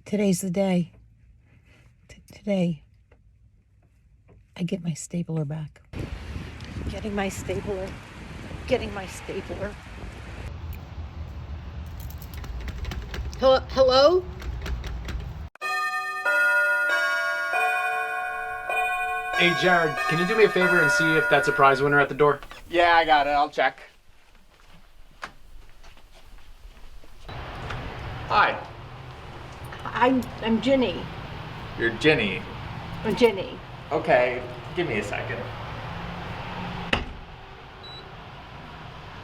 Today's the day. Today, I get my stapler back. Getting my stapler. Getting my stapler. Hello? Hey, Jared, can you do me a favor and see if that's a prize winner at the door? Yeah, I got it. I'll check. Hi, I'm Ginny. you're Ginny. I'm Ginny. Okay, give me a second.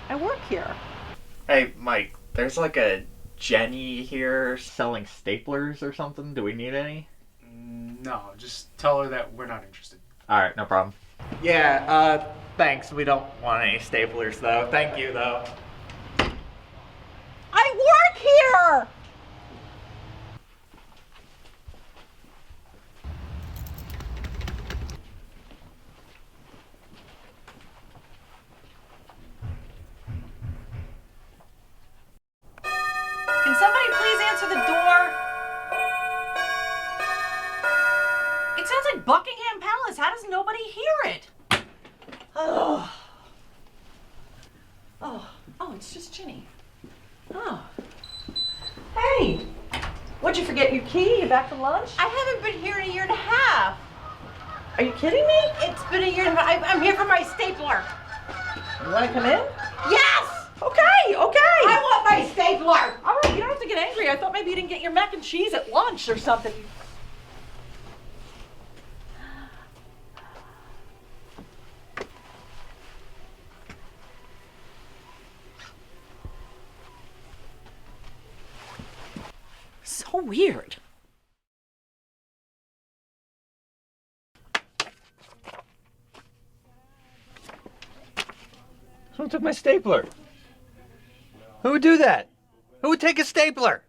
I work here. Hey, Mike, there's like a Jenny here selling staplers or something. Do we need any? No, just tell her that we're not interested. Alright, no problem. Yeah, thanks. We don't want any staplers though. Thank you though. I work here! Can somebody please answer the door? It sounds like Buckingham Palace. How does nobody hear it? Oh, it's just Ginny. Oh. Hey, what'd you forget your key? You back from lunch? I haven't been here in a year and a half. Are you kidding me? It's been a year and a half. I'm here for my stapler. You want to come in? Yes! Okay. I want my stapler. All right, you don't have to get angry. I thought maybe you didn't get your mac and cheese at lunch or something. So weird. Who took my stapler? Who would do that? Who would take a stapler?